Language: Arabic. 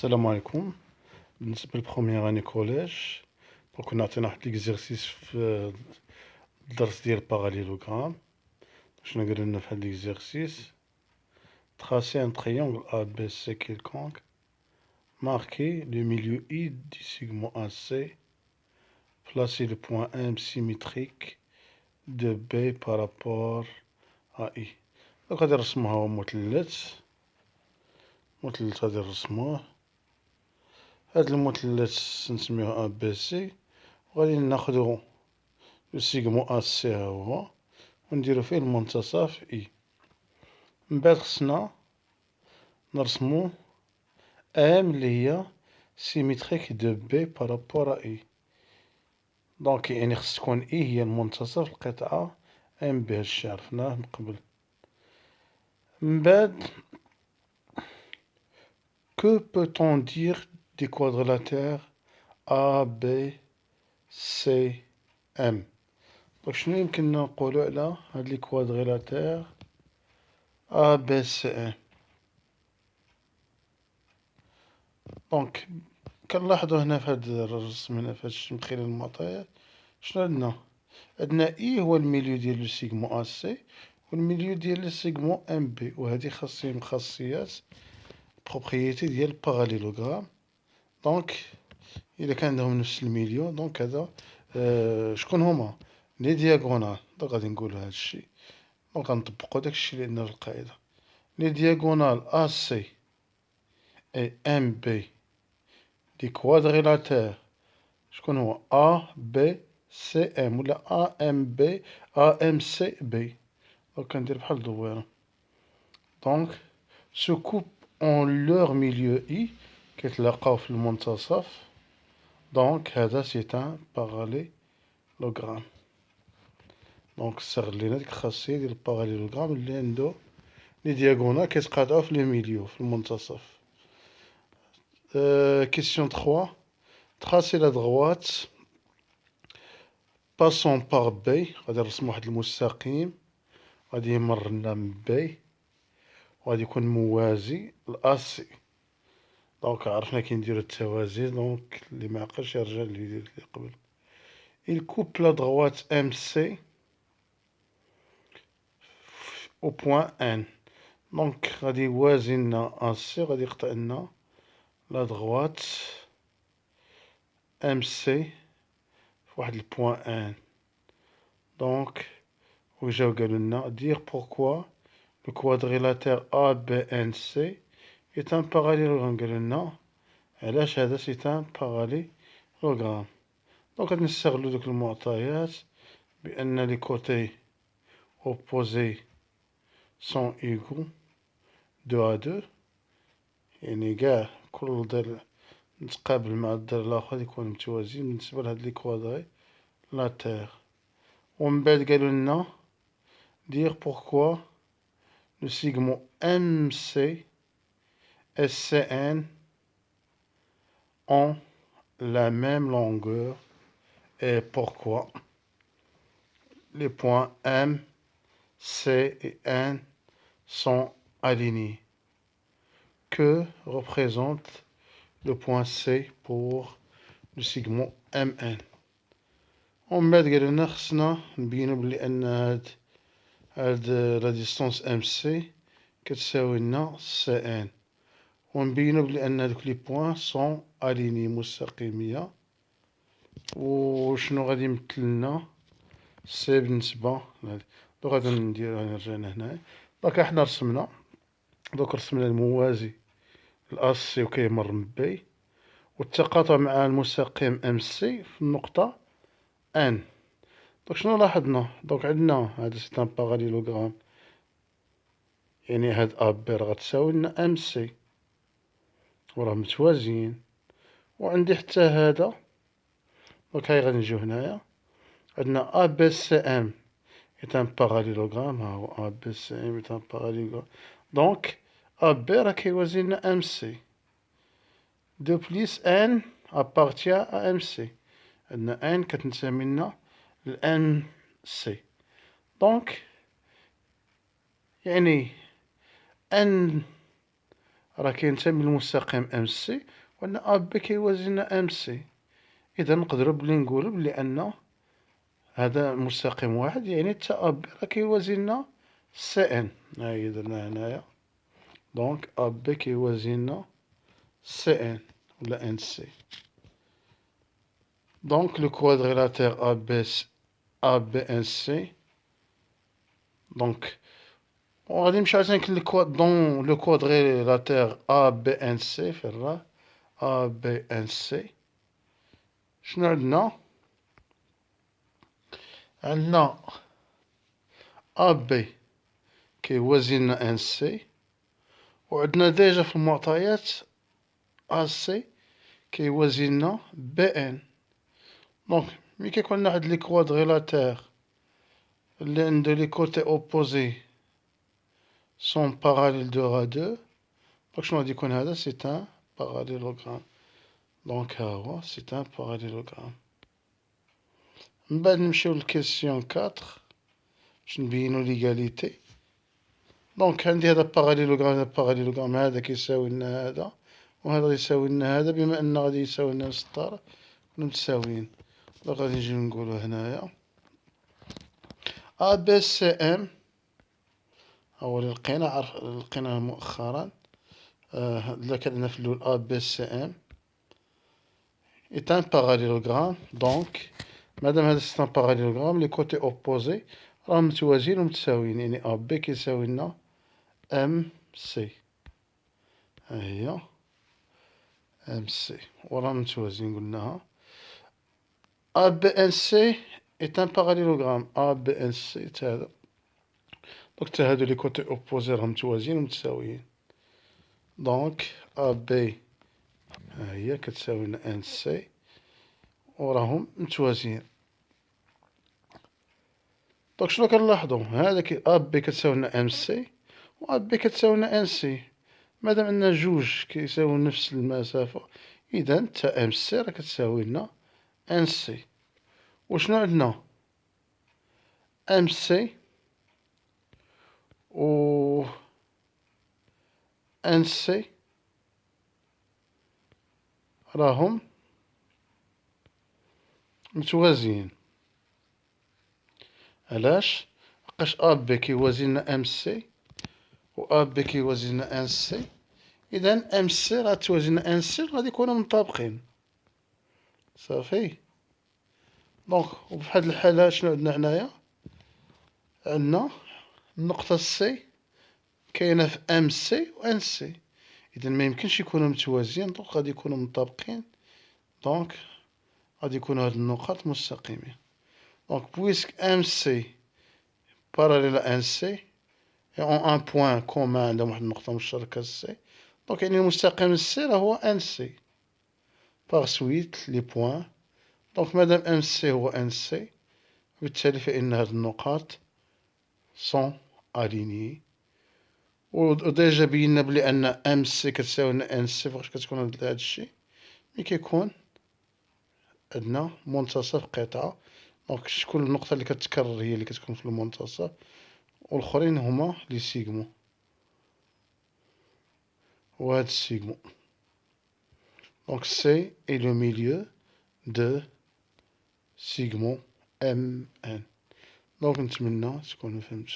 السلام عليكم. بالنسبة لبخومييغ اني كوليج، دونك كنا عطينا واحد ليكزيرسيس في الدرس ديال الباراليلوغرام. شنو قالولنا في هاد ليكزيرسيس؟ تراسي ان triangle ABC quelconque, marquez le milieu I du segment AC, placez le point M symétrique de B par rapport à I. دونك غادي نرسموها هو مثلث غادي نرسموه. هاد المثلث نسميوه أ بي سي، وغادي ناخدو لو سيغمون أ سي ها هو، ونديرو فيه المنتصف إي. من بعد خصنا نرسمو إم لي هي سيميتريك دو بي بارابور أ إي. دونك يعني خص تكون إي هي المنتصف القطعة إم بي، هادشي عرفناه من قبل. من بعد que peut-on dire des quadrilatères A B C M؟ دونك شنو يمكننا نقولو على هاد لي كوادريلاتير أ بي سي إم؟ دونك كنلاحظو هنا في هاد الرسم هنا في هاد من خلال المعطيات شنو عندنا؟ عندنا إي هو الميليو ديال لو سيغمون أ سي والميليو ديال لو سيغمون إم بي، وهادي خاصية من خاصيات بروبريتي ديال الباراليلوغرام. دونك إلا كان عندهم نفس الميليو دونك هذا شكون هما؟ لي دياغونال. دونك غادي نقولو هادشي، دونك غنطبقو داكشي اللي عندنا في القاعدة. لي دياغونال أ سي اي ام بي دي كوادريلاتير شكون هو؟ أ بي سي ام ولا أ ام بي أ ام سي بي. دونك كندير بحال الدويرة. دونك سو كوب اون لور ميليو إي، كيتلاقاو في المنتصف. دونك هذا سي ان باراليلوغرام. دونك استغلينا ديك الخاصية ديال الباراليلوغرام اللي عندو لي دياغونال كيتقاطعو في لو ميليو في المنتصف. Question 3. Tracez la droite passant par B. غادي نرسم واحد المستقيم غادي يمر لنا من B وغادي يكون موازي لأ سي. دونك عرفنا كي نديرو التوازي، دونك اللي معقلش يرجع للفيديو اللي قبل. Il coupe la droite MC au point N. دونك غادي يوازي لنا أ سي، غادي يقطع لنا لا droite MC في واحد البوان ان. دونك وجاو قالوا لنا dire pourquoi le quadrilatère ABNC est un parallélogramme. قالوا لنا علاش هذا سي ان parallélogramme. دونك غادي نستغلو دوك المعطيات بأن لي كوتي opposés sont égaux 2 à 2، يعني قاع كل ضلع نتقابل مع الضلع الآخر يكون متوازيين بالنسبة لهاد لي كوادريلاتير. ومن بعد قالوا لنا dire pourquoi le segment MC et CN ont la même longueur et pourquoi les points M, C et N sont alignés. Que représente le point C pour le segment MN؟ ومن بعد قالوا لنا خصنا نبينو بلي أن هاد لا ديستونس ام سي كتساوي لنا سي ان، ونبينو بلي ان هادوك لي بوان سون اليني مستقيمية. وشنو غادي يمثل لنا سي بالنسبة لهادي؟ دونك غادي ندير نرجع لهنايا. دونك حنا رسمنا، دونك رسمنا الموازي لأ سي وكيمر من بي، والتقاطع مع المستقيم ام سي في النقطة ان. دونك شنو لاحظنا؟ دونك عندنا هذا سي ان باراليلوغرام، يعني هاد أ بي راه غتساوي لنا ام سي وراه متوازيين. وعندي حتى هذا، دونك هاي غادي نجيو هنايا عندنا أ بي سي ام est un parallélogramme. ها هو أ بي سي ام est un parallélogramme. دونك أ بي راه كيوازي لنا ام سي دو بليس ان appartient à ام سي. عندنا ان كتنتمي لنا لان سي. دونك يعني ان راه كينتمي للمستقيم ام سي، وأن أ بي كيوازي لنا ام سي. إذا نقدرو بلي نقولو بلي أن هذا مستقيم واحد، يعني تا أ بي راه كيوازي لنا سي ان. هاهي درنا هنايا، دونك أ بي كيوازي لنا سي ان ولا ان سي. دونك لو كوادريلاتير أ بي ان سي. دونك وغادي نمشيو عاوتاني دون لو كوادريلاتير أ بي ان سي في الراه. أ بي ان سي شنو عندنا؟ عندنا أ بي كيوازي لنا ان سي، وعندنا ديجا في المعطيات أ سي كيوازي لنا بي ان. دونك ملي كيكون عندنا واحد لي كوادريلاتير اللي عندو لي كوتي اوبوزي سون باراليل دو ا دو، دونك شنو غادي يكون هذا؟ سي ان باراليلوغرام. دونك ها هو سي ان باراليلوغرام. من بعد نمشيو لكيسيون 4 باش نبينو ليغاليتي. دونك عندي هذا باراليلوغرام، هذا باراليلوغرام، هذا كيساوي لنا هذا وهذا يساوي لنا هذا، بما أن غادي يساوي لنا نفس الطرف متساويين. دونك غادي نجيو نقولو هنايا أ بي سي ام هو اللي لقيناه مؤخرا. اللي كان في الأول أ بي سي ام est un parallélogramme. دونك مادام هذا سي ان باراليلوغرام لي كوتي اوبوزي راهم متوازيين ومتساويين، يعني أ بي كيساوي لنا ام سي. ها هي ام سي وراهم متوازيين قلناها. أ بي ان سي est un parallélogramme. أ بي ان سي تا هذا، دونك تا هادو لي كوتي اوبوزي راهم متوازيين ومتساويين. دونك أ بي ها هي كتساوي لنا ان سي وراهم متوازيين. دونك شنو كنلاحظو؟ هذاك أ بي كتساوي لنا ام سي و أ بي كتساوي لنا ان سي. مادام أن جوج كيساويو نفس المسافة، إذا تا ام سي راه كتساوي لنا ان سي. وشنو عندنا؟ ام سي و ان سي راهم متوازيين. علاش؟ لقاش أ بي كيوازي لنا ام سي و أ بي كيوازي لنا ان سي، إذا ام سي راه توازي لنا ان سي، غادي يكونو مطابقين. صافي. دونك وفي هاد الحالة شنو عندنا هنايا؟ عندنا النقطة سي كاينة في ام سي و ان سي، إذا ميمكنش يكونو متوازيين، دونك غادي يكونو مطابقين. دونك غادي يكونو هاد النقاط مستقيمين. دونك بويسك ام سي باراليل ان سي et ont un point commun، عندهم واحد النقطة مشتركة سي، دونك يعني المستقيم سي راه هو ان سي. باغ سويت لي بوان، دونك مادام ام سي هو ان سي، بالتالي فإن هاد النقاط سون ألينيي. وديجا بينا بلي أن ام سي كتساوي لنا ان سي. فاش كتكون هاد الشي ملي كيكون عندنا منتصف قطعة، دونك شكون النقطة اللي كتكرر هي اللي كتكون في المنتصف، والآخرين هما لي سيغمو وهاد السيغمو. دونك سي اي لو ميليو دو سيغمو ام ان. دونك نتمنى تكونوا فهمتوا.